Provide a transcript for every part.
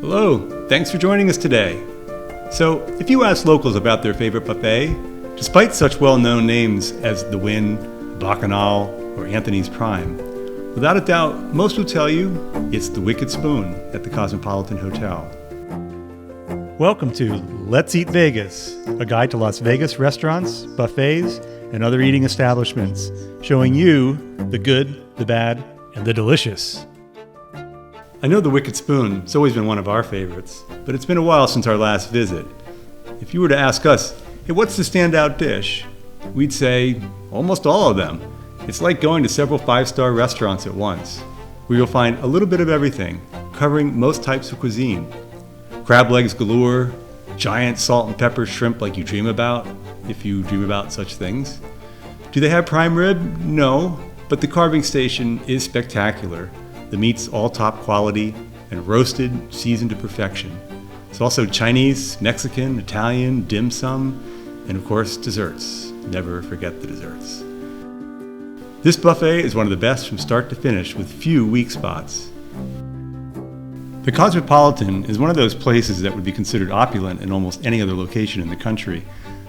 Hello, thanks for joining us today. So, if you ask locals about their favorite buffet, despite such well-known names as The Win, Bacchanal, or Anthony's Prime, without a doubt, most will tell you it's the Wicked Spoon at the Cosmopolitan Hotel. Welcome to Let's Eat Vegas, a guide to Las Vegas restaurants, buffets, and other eating establishments, showing you the good, the bad, and the delicious. I know the Wicked Spoon has always been one of our favorites, but it's been a while since our last visit. If you were to ask us, hey, what's the standout dish? We'd say almost all of them. It's like going to several five-star restaurants at once, where you'll find a little bit of everything, covering most types of cuisine. Crab legs galore, giant salt and pepper shrimp like you dream about, if you dream about such things. Do they have prime rib? No, but the carving station is spectacular. The meat's all top quality and roasted, seasoned to perfection. It's also Chinese, Mexican, Italian, dim sum, and of course desserts. Never forget the desserts. This buffet is one of the best from start to finish with few weak spots. The Cosmopolitan is one of those places that would be considered opulent in almost any other location in the country.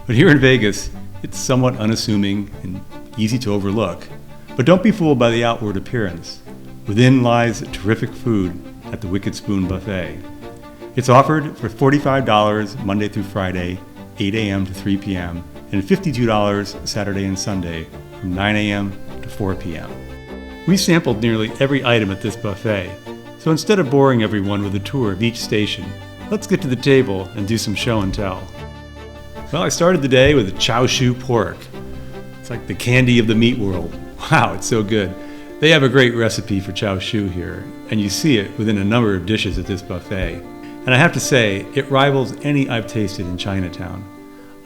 But here in Vegas, it's somewhat unassuming and easy to overlook. But don't be fooled by the outward appearance. Within lies terrific food at the Wicked Spoon Buffet. It's offered for $45 Monday through Friday, 8 a.m. to 3 p.m., and $52 Saturday and Sunday from 9 a.m. to 4 p.m. We sampled nearly every item at this buffet, so instead of boring everyone with a tour of each station, let's get to the table and do some show and tell. Well, I started the day with a chow shu pork. It's like the candy of the meat world. Wow, it's so good. They have a great recipe for chow shu here, and you see it within a number of dishes at this buffet. And I have to say, it rivals any I've tasted in Chinatown.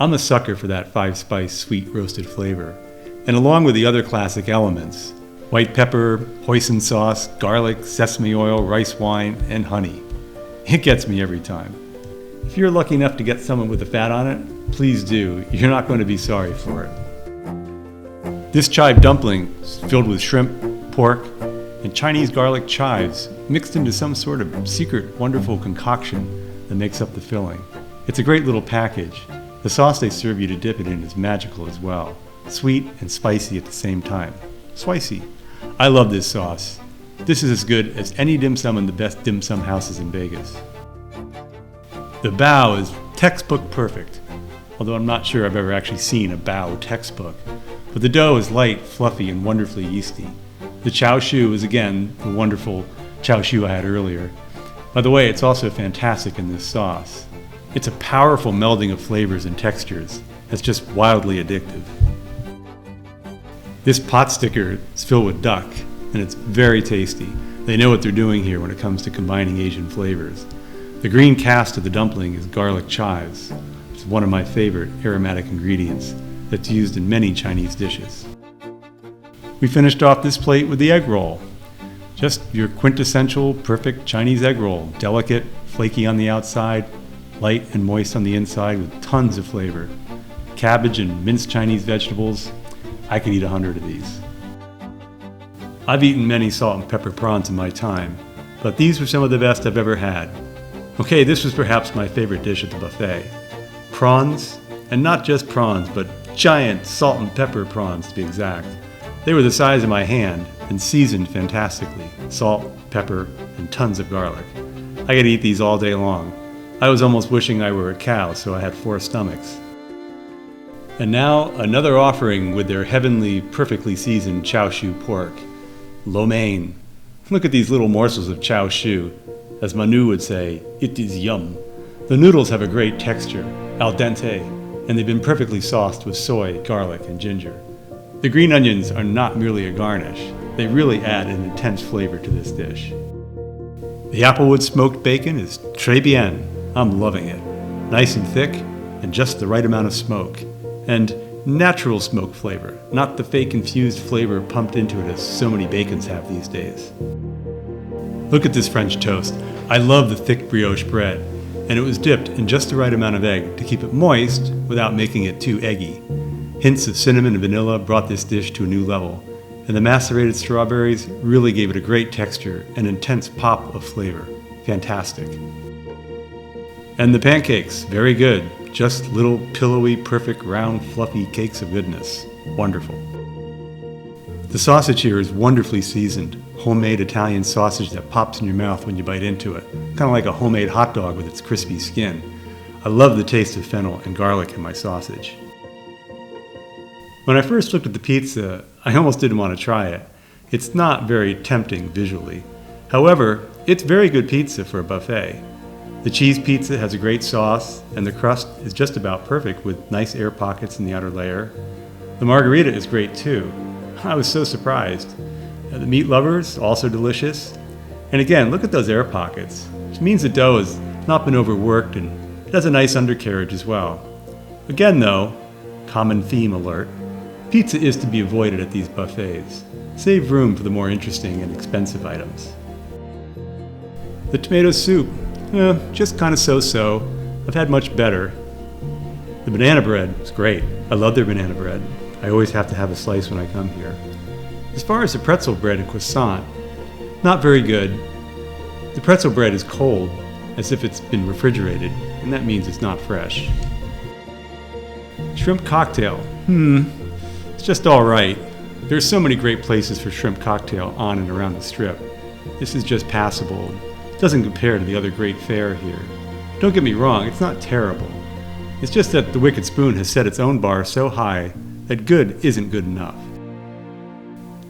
I'm a sucker for that 5-spice sweet roasted flavor. And along with the other classic elements, white pepper, hoisin sauce, garlic, sesame oil, rice wine, and honey. It gets me every time. If you're lucky enough to get someone with the fat on it, please do. You're not going to be sorry for it. This chive dumpling is filled with shrimp, pork, and Chinese garlic chives mixed into some sort of secret, wonderful concoction that makes up the filling. It's a great little package. The sauce they serve you to dip it in is magical as well. Sweet and spicy at the same time. Spicy. I love this sauce. This is as good as any dim sum in the best dim sum houses in Vegas. The bao is textbook perfect, although I'm not sure I've ever actually seen a bao textbook. But the dough is light, fluffy, and wonderfully yeasty. The chow shu is again the wonderful chow shu I had earlier. By the way, it's also fantastic in this sauce. It's a powerful melding of flavors and textures that's just wildly addictive. This pot sticker is filled with duck, and it's very tasty. They know what they're doing here when it comes to combining Asian flavors. The green cast of the dumpling is garlic chives, which is one of my favorite aromatic ingredients that's used in many Chinese dishes. We finished off this plate with the egg roll. Just your quintessential perfect Chinese egg roll. Delicate, flaky on the outside, light and moist on the inside with tons of flavor. Cabbage and minced Chinese vegetables. I could eat 100 of these. I've eaten many salt and pepper prawns in my time, but these were some of the best I've ever had. Okay, this was perhaps my favorite dish at the buffet. Prawns, and not just prawns, but giant salt and pepper prawns to be exact. They were the size of my hand and seasoned fantastically. Salt, pepper, and tons of garlic. I could eat these all day long. I was almost wishing I were a cow, so I had 4 stomachs. And now, another offering with their heavenly, perfectly seasoned chow shu pork. Lo mein. Look at these little morsels of chow shu. As Manu would say, it is yum. The noodles have a great texture, al dente, and they've been perfectly sauced with soy, garlic, and ginger. The green onions are not merely a garnish. They really add an intense flavor to this dish. The applewood smoked bacon is très bien. I'm loving it. Nice and thick, and just the right amount of smoke. And natural smoke flavor, not the fake infused flavor pumped into it as so many bacons have these days. Look at this French toast. I love the thick brioche bread, and it was dipped in just the right amount of egg to keep it moist without making it too eggy. Hints of cinnamon and vanilla brought this dish to a new level, and the macerated strawberries really gave it a great texture and intense pop of flavor. Fantastic. And the pancakes, very good. Just little pillowy, perfect, round, fluffy cakes of goodness. Wonderful. The sausage here is wonderfully seasoned. Homemade Italian sausage that pops in your mouth when you bite into it. Kind of like a homemade hot dog with its crispy skin. I love the taste of fennel and garlic in my sausage. When I first looked at the pizza, I almost didn't want to try it. It's not very tempting visually. However, it's very good pizza for a buffet. The cheese pizza has a great sauce, and the crust is just about perfect with nice air pockets in the outer layer. The margherita is great too. I was so surprised. The meat lovers, also delicious. And again, look at those air pockets, which means the dough has not been overworked and it has a nice undercarriage as well. Again though, common theme alert, pizza is to be avoided at these buffets. Save room for the more interesting and expensive items. The tomato soup, just kind of so-so. I've had much better. The banana bread is great. I love their banana bread. I always have to have a slice when I come here. As far as the pretzel bread and croissant, not very good. The pretzel bread is cold, as if it's been refrigerated, and that means it's not fresh. Shrimp cocktail, it's just all right. There's so many great places for shrimp cocktail on and around the Strip. This is just passable. It doesn't compare to the other great fare here. Don't get me wrong, it's not terrible. It's just that the Wicked Spoon has set its own bar so high that good isn't good enough.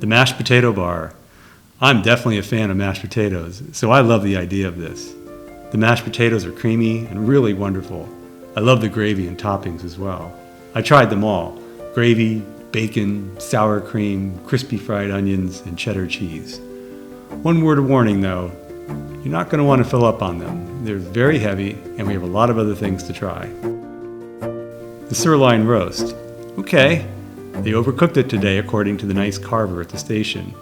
The mashed potato bar. I'm definitely a fan of mashed potatoes, so I love the idea of this. The mashed potatoes are creamy and really wonderful. I love the gravy and toppings as well. I tried them all. Gravy, bacon, sour cream, crispy fried onions, and cheddar cheese. One word of warning though, you're not going to want to fill up on them. They're very heavy and we have a lot of other things to try. The sirloin roast. Okay, they overcooked it today according to the nice carver at the station.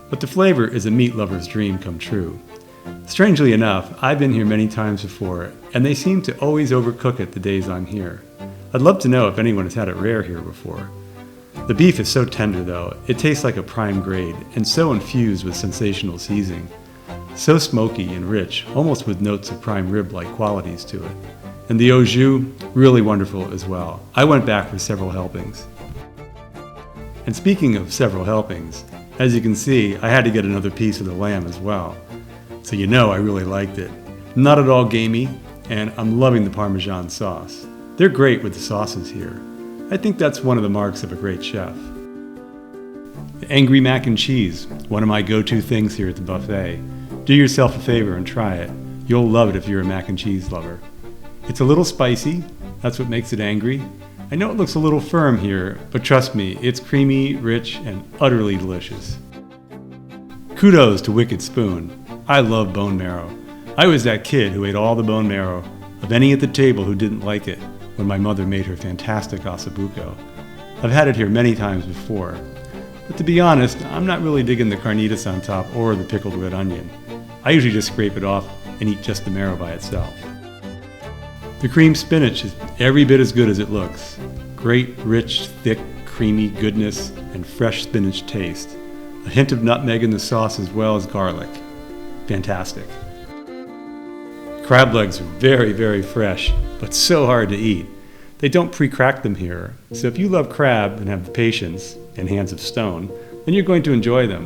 But the flavor is a meat lover's dream come true. Strangely enough, I've been here many times before, and they seem to always overcook it the days I'm here. I'd love to know if anyone has had it rare here before. The beef is so tender though, it tastes like a prime grade, and so infused with sensational seasoning. So smoky and rich, almost with notes of prime rib-like qualities to it. And the au jus, really wonderful as well. I went back for several helpings. And speaking of several helpings, as you can see, I had to get another piece of the lamb as well. So you know I really liked it. Not at all gamey, and I'm loving the Parmesan sauce. They're great with the sauces here. I think that's one of the marks of a great chef. The angry mac and cheese, one of my go-to things here at the buffet. Do yourself a favor and try it. You'll love it if you're a mac and cheese lover. It's a little spicy, that's what makes it angry. I know it looks a little firm here, but trust me, it's creamy, rich, and utterly delicious. Kudos to Wicked Spoon. I love bone marrow. I was that kid who ate all the bone marrow of any at the table who didn't like it when my mother made her fantastic ossobuco. I've had it here many times before, but to be honest, I'm not really digging the carnitas on top or the pickled red onion. I usually just scrape it off and eat just the marrow by itself. The cream spinach is every bit as good as it looks. Great, rich, thick, creamy goodness and fresh spinach taste. A hint of nutmeg in the sauce as well as garlic. Fantastic. Crab legs are very, very fresh, but so hard to eat. They don't pre-crack them here, so if you love crab and have the patience and hands of stone, then you're going to enjoy them.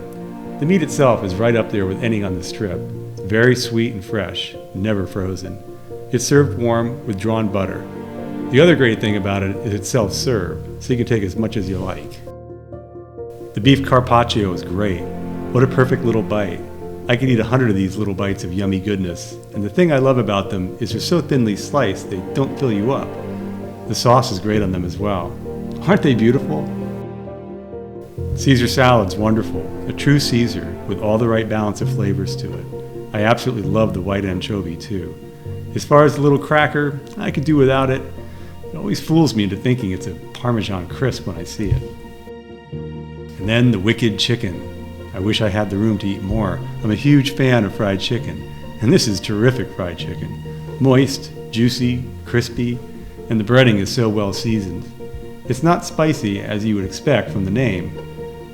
The meat itself is right up there with any on the Strip. It's very sweet and fresh, never frozen. It's served warm with drawn butter. The other great thing about it is it's self-serve, so you can take as much as you like. The beef carpaccio is great. What a perfect little bite. I could eat 100 of these little bites of yummy goodness, and the thing I love about them is they're so thinly sliced they don't fill you up. The sauce is great on them as well. Aren't they beautiful? Caesar salad's wonderful, a true Caesar with all the right balance of flavors to it. I absolutely love the white anchovy too. As far as the little cracker, I could do without it. It always fools me into thinking it's a Parmesan crisp when I see it. And then the wicked chicken. I wish I had the room to eat more. I'm a huge fan of fried chicken, and this is terrific fried chicken. Moist, juicy, crispy, and the breading is so well seasoned. It's not spicy as you would expect from the name.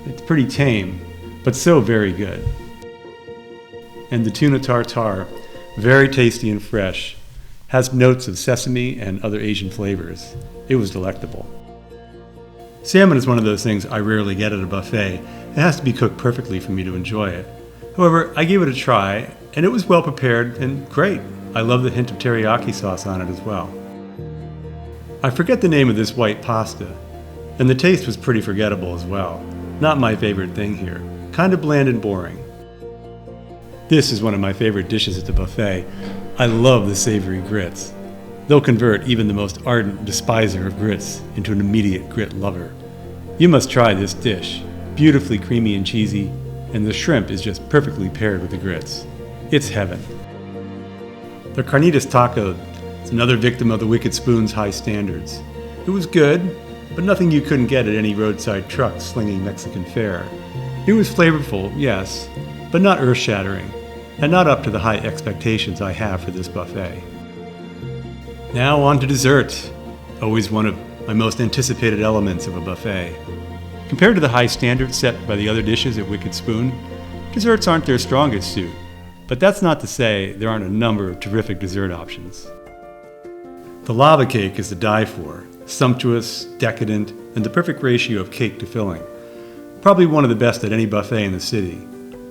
It's pretty tame, but so very good. And the tuna tartare, very tasty and fresh. Has notes of sesame and other Asian flavors. It was delectable. Salmon is one of those things I rarely get at a buffet. It has to be cooked perfectly for me to enjoy it. However, I gave it a try, and it was well prepared and great. I love the hint of teriyaki sauce on it as well. I forget the name of this white pasta, and the taste was pretty forgettable as well. Not my favorite thing here. Kind of bland and boring. This is one of my favorite dishes at the buffet. I love the savory grits. They'll convert even the most ardent despiser of grits into an immediate grit lover. You must try this dish. Beautifully creamy and cheesy, and the shrimp is just perfectly paired with the grits. It's heaven. The carnitas taco is another victim of the Wicked Spoon's high standards. It was good, but nothing you couldn't get at any roadside truck slinging Mexican fare. It was flavorful, yes, but not earth-shattering, and not up to the high expectations I have for this buffet. Now on to dessert, always one of my most anticipated elements of a buffet. Compared to the high standards set by the other dishes at Wicked Spoon, desserts aren't their strongest suit, but that's not to say there aren't a number of terrific dessert options. The lava cake is to die for, sumptuous, decadent, and the perfect ratio of cake to filling. Probably one of the best at any buffet in the city.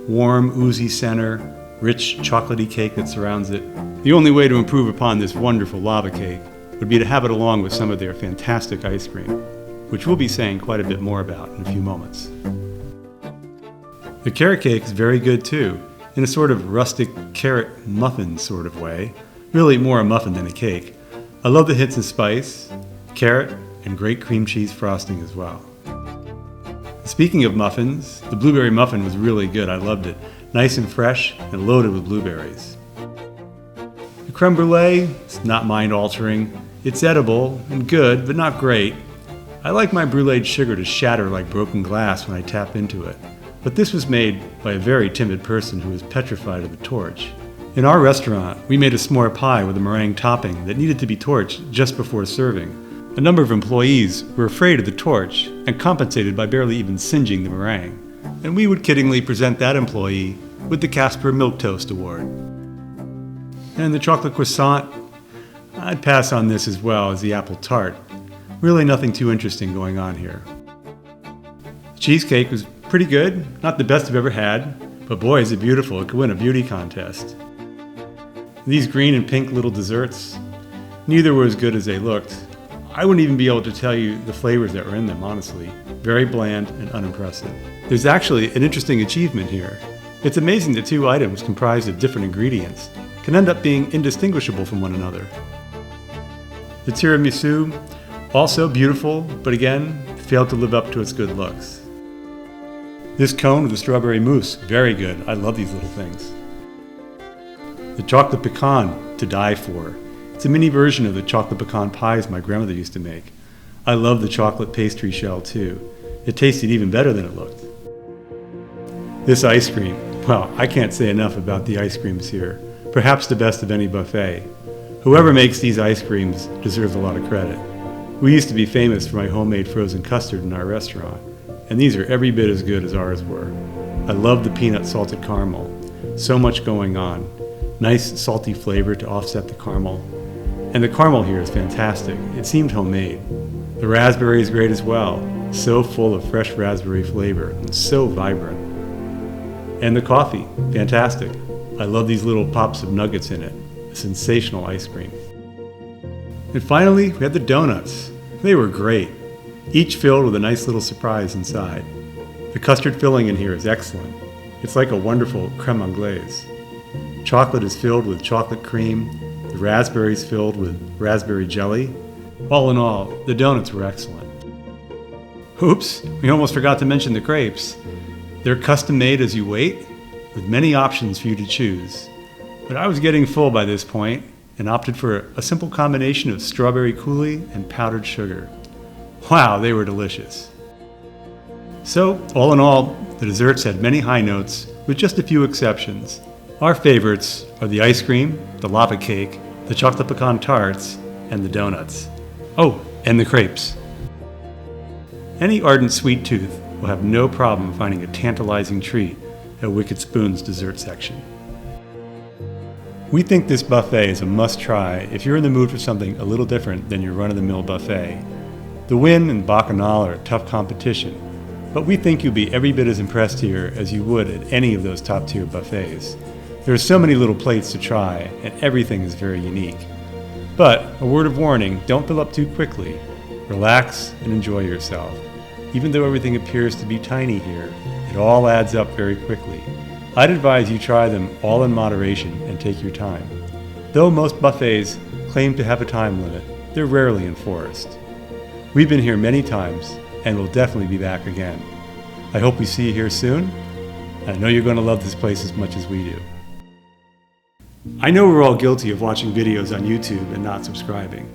Warm, oozy center, rich, chocolatey cake that surrounds it. The only way to improve upon this wonderful lava cake would be to have it along with some of their fantastic ice cream, which we'll be saying quite a bit more about in a few moments. The carrot cake is very good too, in a sort of rustic carrot muffin sort of way. Really more a muffin than a cake. I love the hits of spice, carrot, and great cream cheese frosting as well. Speaking of muffins, the blueberry muffin was really good. I loved it. Nice and fresh and loaded with blueberries. The creme brulee is not mind-altering. It's edible and good, but not great. I like my bruleed sugar to shatter like broken glass when I tap into it, but this was made by a very timid person who was petrified of the torch. In our restaurant, we made a s'more pie with a meringue topping that needed to be torched just before serving. A number of employees were afraid of the torch and compensated by barely even singeing the meringue, and we would kiddingly present that employee with the Casper Milk Toast Award. And the chocolate croissant, I'd pass on this as well as the apple tart. Really nothing too interesting going on here. The cheesecake was pretty good, not the best I've ever had, but boy is it beautiful, it could win a beauty contest. These green and pink little desserts, neither were as good as they looked. I wouldn't even be able to tell you the flavors that were in them, honestly. Very bland and unimpressive. There's actually an interesting achievement here. It's amazing that two items comprised of different ingredients can end up being indistinguishable from one another. The tiramisu, also beautiful, but again, failed to live up to its good looks. This cone with the strawberry mousse, very good. I love these little things. The chocolate pecan, to die for. It's a mini version of the chocolate pecan pies my grandmother used to make. I love the chocolate pastry shell too. It tasted even better than it looked. This ice cream, well, I can't say enough about the ice creams here. Perhaps the best of any buffet. Whoever makes these ice creams deserves a lot of credit. We used to be famous for my homemade frozen custard in our restaurant, and these are every bit as good as ours were. I love the peanut salted caramel. So much going on. Nice salty flavor to offset the caramel. And the caramel here is fantastic. It seemed homemade. The raspberry is great as well. So full of fresh raspberry flavor and so vibrant. And the coffee, fantastic. I love these little pops of nuggets in it. A sensational ice cream. And finally, we had the donuts. They were great. Each filled with a nice little surprise inside. The custard filling in here is excellent. It's like a wonderful creme anglaise. Chocolate is filled with chocolate cream. The raspberries filled with raspberry jelly. All in all, the donuts were excellent. Oops, we almost forgot to mention the crepes. They're custom made as you wait, with many options for you to choose. But I was getting full by this point and opted for a simple combination of strawberry coulis and powdered sugar. Wow, they were delicious. So, all in all, the desserts had many high notes, with just a few exceptions. Our favorites are the ice cream, the lava cake, the chocolate pecan tarts, and the donuts. Oh, and the crepes. Any ardent sweet tooth will have no problem finding a tantalizing treat at Wicked Spoon's dessert section. We think this buffet is a must-try if you're in the mood for something a little different than your run-of-the-mill buffet. The Win and Bacchanal are a tough competition, but we think you'll be every bit as impressed here as you would at any of those top-tier buffets. There are so many little plates to try, and everything is very unique. But, a word of warning, don't fill up too quickly. Relax and enjoy yourself. Even though everything appears to be tiny here, it all adds up very quickly. I'd advise you try them all in moderation and take your time. Though most buffets claim to have a time limit, they're rarely enforced. We've been here many times, and we'll definitely be back again. I hope we see you here soon. I know you're going to love this place as much as we do. I know we're all guilty of watching videos on YouTube and not subscribing.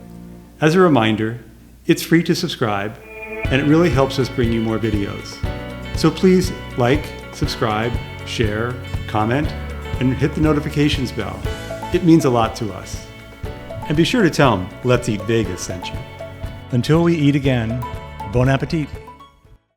As a reminder, it's free to subscribe, and it really helps us bring you more videos. So please like, subscribe, share, comment, and hit the notifications bell. It means a lot to us. And be sure to tell them Let's Eat Vegas sent you. Until we eat again, bon appetit.